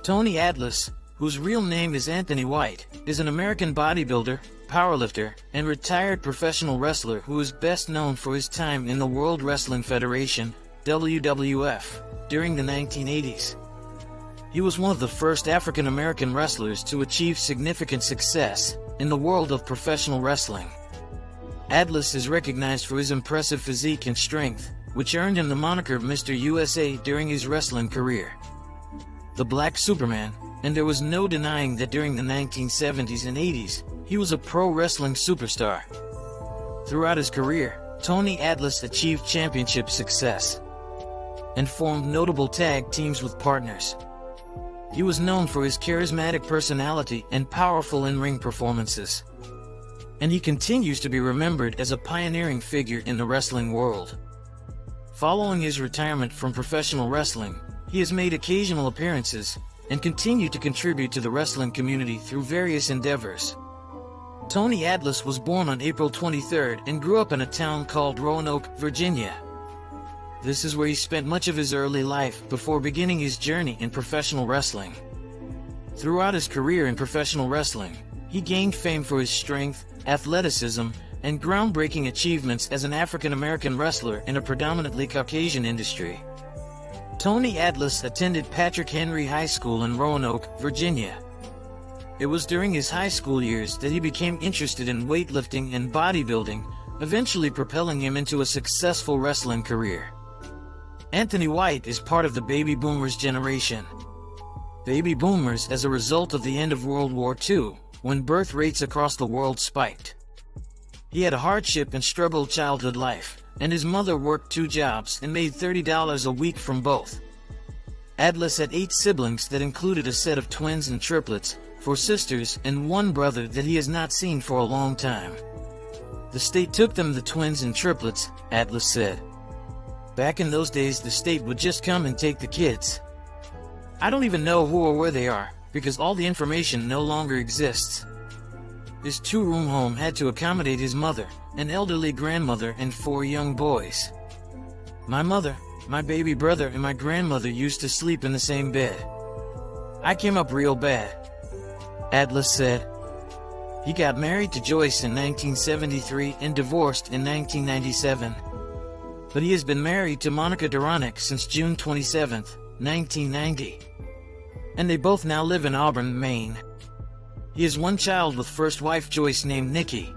Tony Atlas, whose real name is Anthony White, is an American bodybuilder, powerlifter, and retired professional wrestler who is best known for his time in the World Wrestling Federation, WWF, during the 1980s. He was one of the first African American wrestlers to achieve significant success in the world of professional wrestling. Atlas is recognized for his impressive physique and strength, which earned him the moniker Mr. USA during his wrestling career. The Black Superman, and there was no denying that during the 1970s and 80s, he was a pro wrestling superstar. Throughout his career, Tony Atlas achieved championship success and formed notable tag teams with partners. He was known for his charismatic personality and powerful in-ring performances. And he continues to be remembered as a pioneering figure in the wrestling world. Following his retirement from professional wrestling, he has made occasional appearances and continued to contribute to the wrestling community through various endeavors. Tony Atlas was born on April 23rd and grew up in a town called Roanoke, Virginia. This is where he spent much of his early life before beginning his journey in professional wrestling. Throughout his career in professional wrestling, he gained fame for his strength, athleticism, and groundbreaking achievements as an African American wrestler in a predominantly Caucasian industry. Tony Atlas attended Patrick Henry High School in Roanoke, Virginia. It was during his high school years that he became interested in weightlifting and bodybuilding, eventually propelling him into a successful wrestling career. Anthony White is part of the baby boomers generation. Baby boomers as a result of the end of World War II, when birth rates across the world spiked. He had a hardship and struggled childhood life, and his mother worked 2 jobs and made $30 a week from both. Atlas had 8 siblings that included a set of twins and triplets, 4 sisters, and 1 brother that he has not seen for a long time. The state took them the twins and triplets, Atlas said. Back in those days, the state would just come and take the kids. I don't even know who or where they are, because all the information no longer exists. His 2-room home had to accommodate his mother, an elderly grandmother, and 4 young boys. My mother, my baby brother, and my grandmother used to sleep in the same bed. I came up real bad, Atlas said. He got married to Joyce in 1973 and divorced in 1997. But he has been married to Monica Duranick since June 27, 1990. And they both now live in Auburn, Maine. He has 1 child with first wife Joyce named Nikki.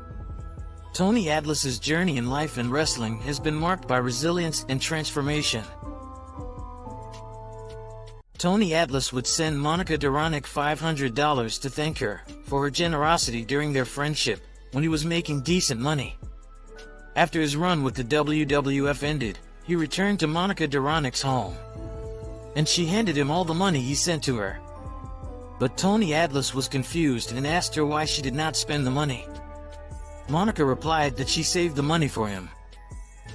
Tony Atlas's journey in life and wrestling has been marked by resilience and transformation. Tony Atlas would send Monica Duranick $500 to thank her for her generosity during their friendship when he was making decent money. After his run with the WWF ended, he returned to Monica Duranick's home, and she handed him all the money he sent to her. But Tony Atlas was confused and asked her why she did not spend the money. Monica replied that she saved the money for him.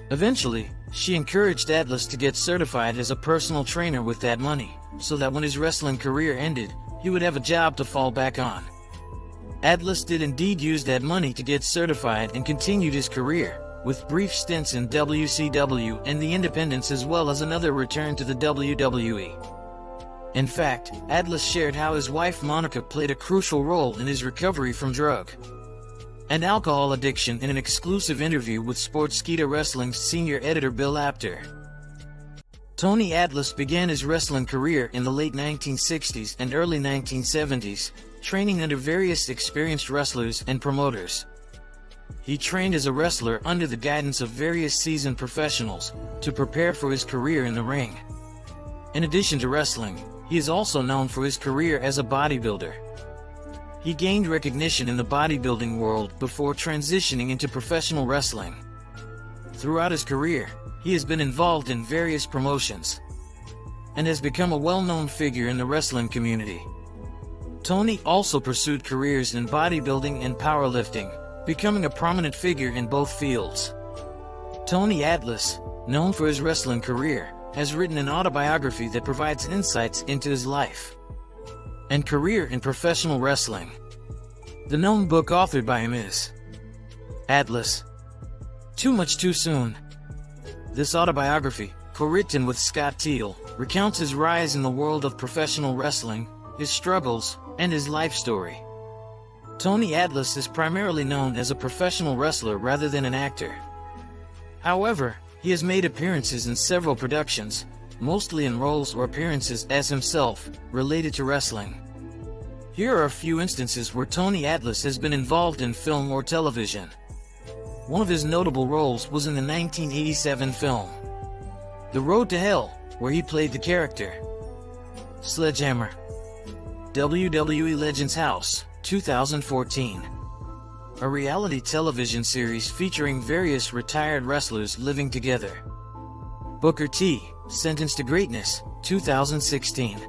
Eventually, she encouraged Atlas to get certified as a personal trainer with that money, so that when his wrestling career ended, he would have a job to fall back on. Atlas did indeed use that money to get certified and continued his career, with brief stints in WCW and the Independents as well as another return to the WWE. In fact, Atlas shared how his wife Monica played a crucial role in his recovery from drug and alcohol addiction in an exclusive interview with Sportskeeda Wrestling's senior editor Bill Apter. Tony Atlas began his wrestling career in the late 1960s and early 1970s, training under various experienced wrestlers and promoters. He trained as a wrestler under the guidance of various seasoned professionals to prepare for his career in the ring. In addition to wrestling, he is also known for his career as a bodybuilder. He gained recognition in the bodybuilding world before transitioning into professional wrestling. Throughout his career, he has been involved in various promotions and has become a well-known figure in the wrestling community. Tony also pursued careers in bodybuilding and powerlifting, becoming a prominent figure in both fields. Tony Atlas, known for his wrestling career, has written an autobiography that provides insights into his life and career in professional wrestling. The known book authored by him is Atlas, Too Much Too Soon. This autobiography, co-written with Scott Teal, recounts his rise in the world of professional wrestling, his struggles, and his life story. Tony Atlas is primarily known as a professional wrestler rather than an actor. However, he has made appearances in several productions, mostly in roles or appearances as himself, related to wrestling. Here are a few instances where Tony Atlas has been involved in film or television. One of his notable roles was in the 1987 film The Road to Hell, where he played the character Sledgehammer. WWE Legends House, 2014. A reality television series featuring various retired wrestlers living together. Booker T, Sentenced to Greatness, 2016.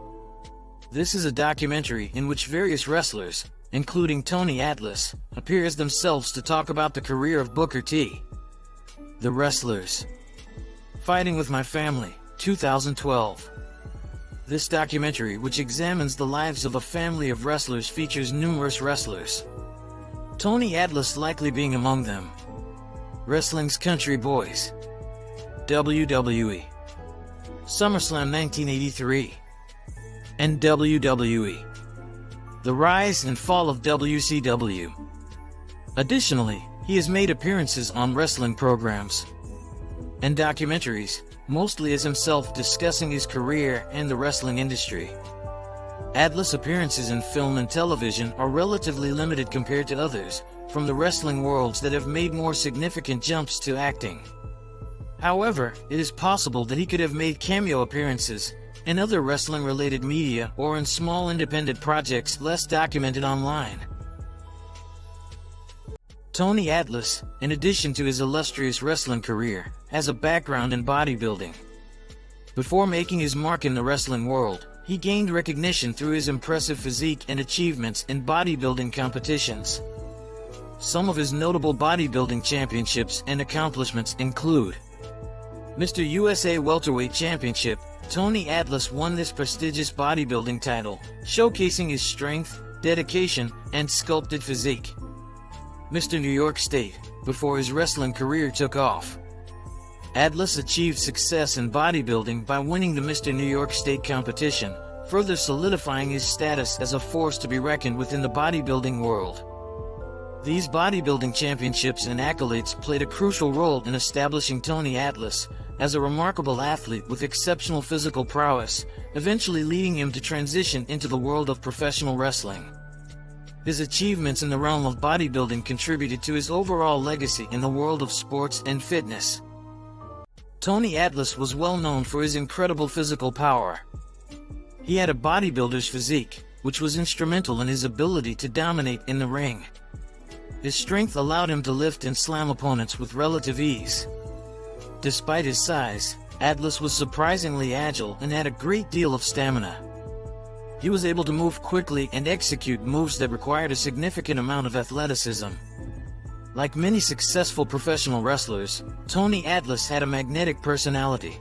This is a documentary in which various wrestlers, including Tony Atlas, appear as themselves to talk about the career of Booker T. The Wrestlers. Fighting with My Family, 2012. This documentary, which examines the lives of a family of wrestlers, features numerous wrestlers, Tony Atlas likely being among them. Wrestling's Country Boys. WWE. SummerSlam 1983. And WWE. The Rise and Fall of WCW. Additionally, he has made appearances on wrestling programs and documentaries, mostly as himself discussing his career and the wrestling industry. Atlas' appearances in film and television are relatively limited compared to others from the wrestling worlds that have made more significant jumps to acting. However, it is possible that he could have made cameo appearances in other wrestling-related media or in small independent projects less documented online. Tony Atlas, in addition to his illustrious wrestling career, has a background in bodybuilding. Before making his mark in the wrestling world, he gained recognition through his impressive physique and achievements in bodybuilding competitions. Some of his notable bodybuilding championships and accomplishments include Mr. USA Welterweight Championship. Tony Atlas won this prestigious bodybuilding title, showcasing his strength, dedication, and sculpted physique. Mr. New York State, before his wrestling career took off. Atlas achieved success in bodybuilding by winning the Mr. New York State competition, further solidifying his status as a force to be reckoned with in the bodybuilding world. These bodybuilding championships and accolades played a crucial role in establishing Tony Atlas as a remarkable athlete with exceptional physical prowess, eventually leading him to transition into the world of professional wrestling. His achievements in the realm of bodybuilding contributed to his overall legacy in the world of sports and fitness. Tony Atlas was well known for his incredible physical power. He had a bodybuilder's physique, which was instrumental in his ability to dominate in the ring. His strength allowed him to lift and slam opponents with relative ease. Despite his size, Atlas was surprisingly agile and had a great deal of stamina. He was able to move quickly and execute moves that required a significant amount of athleticism. Like many successful professional wrestlers, Tony Atlas had a magnetic personality.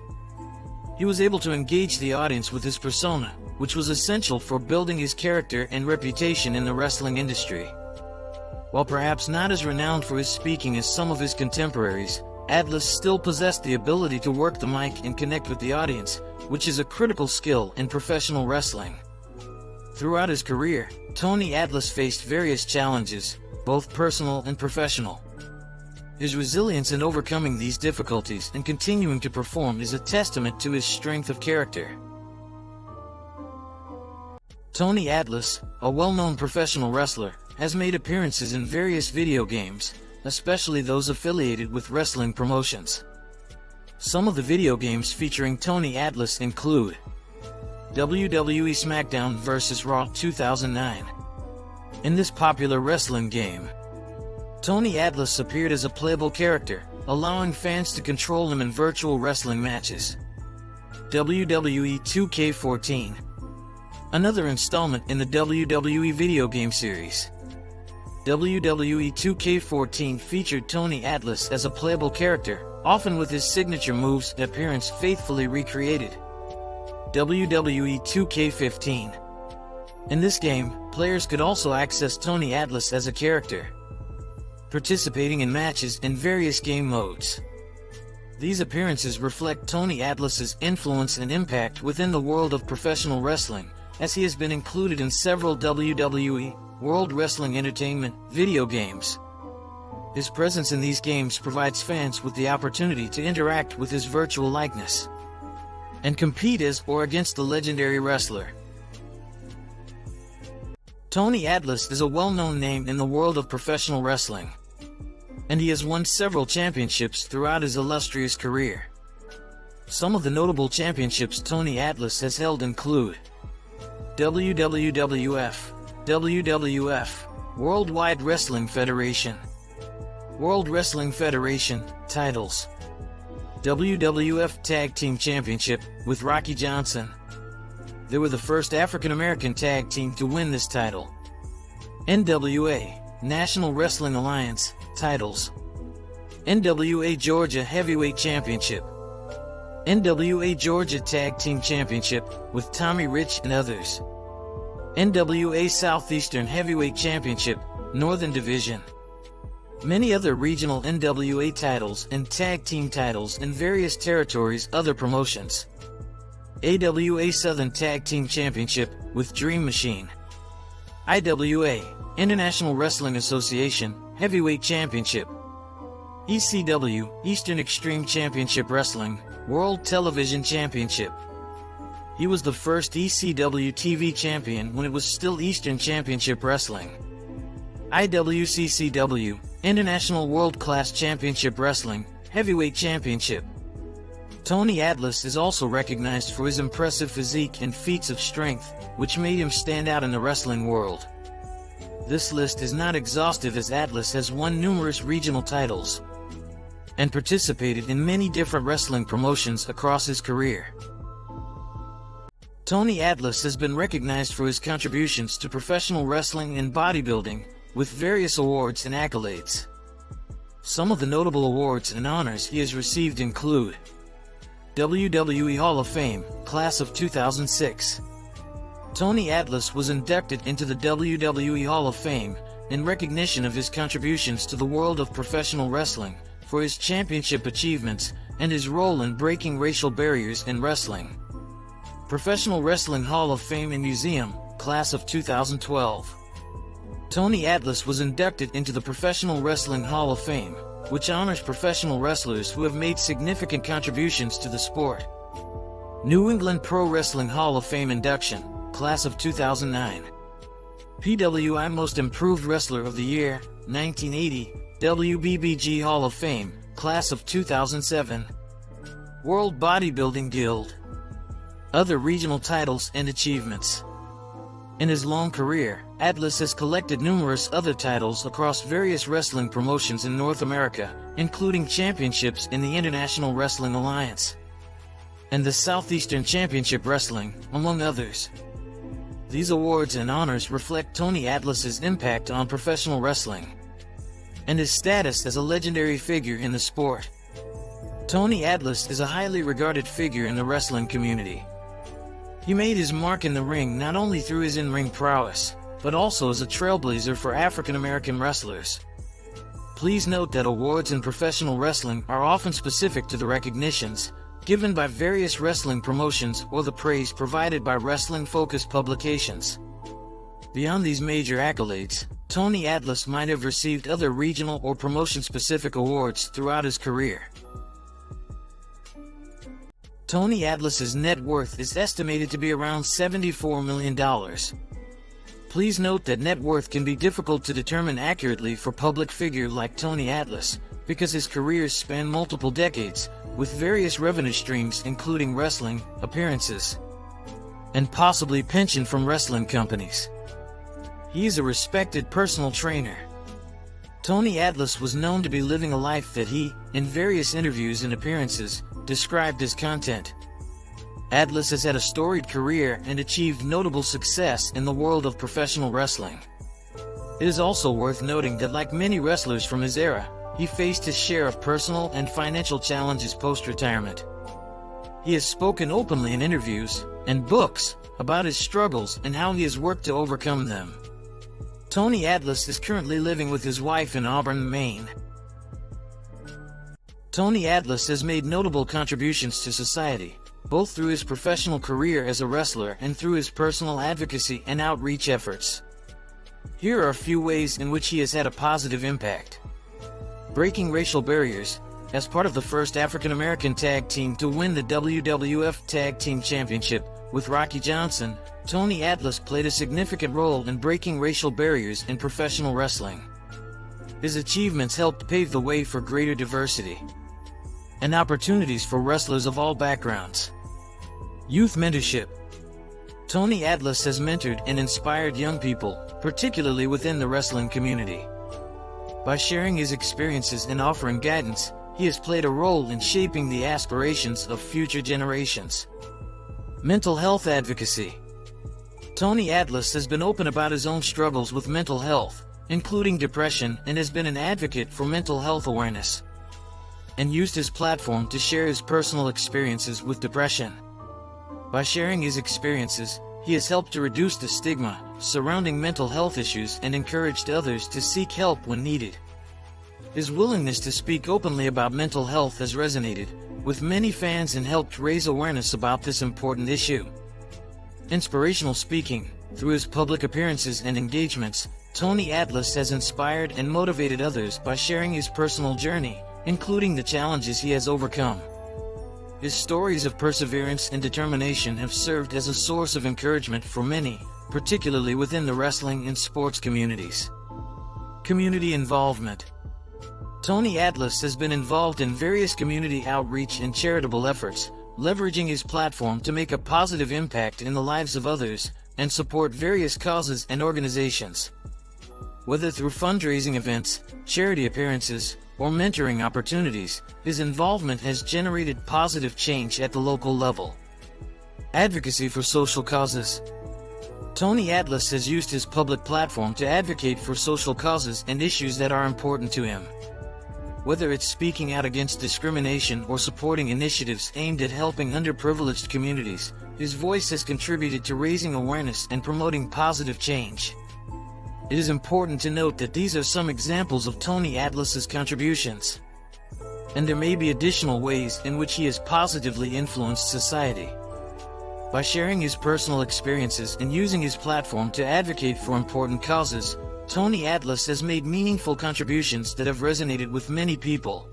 He was able to engage the audience with his persona, which was essential for building his character and reputation in the wrestling industry. While perhaps not as renowned for his speaking as some of his contemporaries, Atlas still possessed the ability to work the mic and connect with the audience, which is a critical skill in professional wrestling. Throughout his career, Tony Atlas faced various challenges, both personal and professional. His resilience in overcoming these difficulties and continuing to perform is a testament to his strength of character. Tony Atlas, a well-known professional wrestler, has made appearances in various video games, especially those affiliated with wrestling promotions. Some of the video games featuring Tony Atlas include WWE SmackDown vs. Raw 2009. In this popular wrestling game, Tony Atlas appeared as a playable character, allowing fans to control him in virtual wrestling matches. WWE 2K14. Another installment in the WWE video game series. WWE 2K14 featured Tony Atlas as a playable character, often with his signature moves and appearance faithfully recreated. WWE 2K15. In this game, players could also access Tony Atlas as a character, participating in matches in various game modes. These appearances reflect Tony Atlas's influence and impact within the world of professional wrestling, as he has been included in several WWE World Wrestling Entertainment video games. His presence in these games provides fans with the opportunity to interact with his virtual likeness and compete as or against the legendary wrestler. Tony Atlas is a well-known name in the world of professional wrestling, and he has won several championships throughout his illustrious career. Some of the notable championships Tony Atlas has held include WWF, Worldwide Wrestling Federation, World Wrestling Federation titles, WWF Tag Team Championship with Rocky Johnson. They were the first African-American tag team to win this title. NWA, National Wrestling Alliance titles, NWA Georgia Heavyweight Championship, NWA Georgia Tag Team Championship with Tommy Rich and others, NWA Southeastern Heavyweight Championship, Northern Division, many other regional NWA titles and tag team titles in various territories, other promotions. AWA Southern Tag Team Championship with Dream Machine, IWA, International Wrestling Association, Heavyweight Championship, ECW, Eastern Extreme Championship Wrestling, World Television Championship. He was the first ECW TV champion when it was still Eastern Championship Wrestling. IWCCW, International World Class Championship Wrestling, Heavyweight Championship. Tony Atlas is also recognized for his impressive physique and feats of strength, which made him stand out in the wrestling world. This list is not exhaustive, as Atlas has won numerous regional titles and participated in many different wrestling promotions across his career. Tony Atlas has been recognized for his contributions to professional wrestling and bodybuilding, with various awards and accolades. Some of the notable awards and honors he has received include WWE Hall of Fame, Class of 2006. Tony Atlas was inducted into the WWE Hall of Fame in recognition of his contributions to the world of professional wrestling, for his championship achievements and his role in breaking racial barriers in wrestling. Professional Wrestling Hall of Fame and Museum, Class of 2012. Tony Atlas was inducted into the Professional Wrestling Hall of Fame, which honors professional wrestlers who have made significant contributions to the sport. New England Pro Wrestling Hall of Fame induction, Class of 2009. PWI Most Improved Wrestler of the Year, 1980, WBBG Hall of Fame, Class of 2007. World Bodybuilding Guild. Other regional titles and achievements. In his long career, Atlas has collected numerous other titles across various wrestling promotions in North America, including championships in the International Wrestling Alliance and the Southeastern Championship Wrestling, among others. These awards and honors reflect Tony Atlas's impact on professional wrestling and his status as a legendary figure in the sport. Tony Atlas is a highly regarded figure in the wrestling community. He made his mark in the ring not only through his in-ring prowess, but also as a trailblazer for African-American wrestlers. Please note that awards in professional wrestling are often specific to the recognitions given by various wrestling promotions or the praise provided by wrestling-focused publications. Beyond these major accolades, Tony Atlas might have received other regional or promotion-specific awards throughout his career. Tony Atlas's net worth is estimated to be around $74 million. Please note that net worth can be difficult to determine accurately for a public figure like Tony Atlas, because his careers span multiple decades, with various revenue streams including wrestling, appearances, and possibly pension from wrestling companies. He is a respected personal trainer. Tony Atlas was known to be living a life that he, in various interviews and appearances, described as content. Atlas has had a storied career and achieved notable success in the world of professional wrestling. It is also worth noting that, like many wrestlers from his era, he faced his share of personal and financial challenges post-retirement. He has spoken openly in interviews and books about his struggles and how he has worked to overcome them. Tony Atlas is currently living with his wife in Auburn, Maine. Tony Atlas has made notable contributions to society, both through his professional career as a wrestler and through his personal advocacy and outreach efforts. Here are a few ways in which he has had a positive impact. Breaking racial barriers. As part of the first African-American tag team to win the WWF Tag Team Championship with Rocky Johnson, Tony Atlas played a significant role in breaking racial barriers in professional wrestling. His achievements helped pave the way for greater diversity and opportunities for wrestlers of all backgrounds. Youth mentorship. Tony Atlas has mentored and inspired young people, particularly within the wrestling community. By sharing his experiences and offering guidance, he has played a role in shaping the aspirations of future generations. Mental health advocacy. Tony Atlas has been open about his own struggles with mental health, including depression, and has been an advocate for mental health awareness, and used his platform to share his personal experiences with depression. By sharing his experiences, he has helped to reduce the stigma surrounding mental health issues and encouraged others to seek help when needed. His willingness to speak openly about mental health has resonated with many fans and helped raise awareness about this important issue. Inspirational speaking. Through his public appearances and engagements, Tony Atlas has inspired and motivated others by sharing his personal journey, including the challenges he has overcome. His stories of perseverance and determination have served as a source of encouragement for many, particularly within the wrestling and sports communities. Community involvement. Tony Atlas has been involved in various community outreach and charitable efforts, leveraging his platform to make a positive impact in the lives of others and support various causes and organizations. Whether through fundraising events, charity appearances, or mentoring opportunities, his involvement has generated positive change at the local level. Advocacy for social causes. Tony Atlas has used his public platform to advocate for social causes and issues that are important to him. Whether it's speaking out against discrimination or supporting initiatives aimed at helping underprivileged communities, his voice has contributed to raising awareness and promoting positive change. It is important to note that these are some examples of Tony Atlas's contributions, and there may be additional ways in which he has positively influenced society. By sharing his personal experiences and using his platform to advocate for important causes, Tony Atlas has made meaningful contributions that have resonated with many people.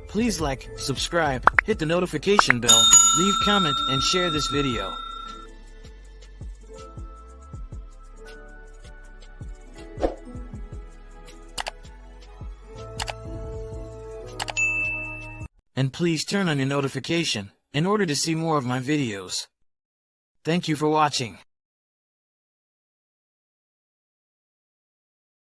Please like, subscribe, hit the notification bell, leave comment, and share this video. And please turn on your notification in order to see more of my videos. Thank you for watching.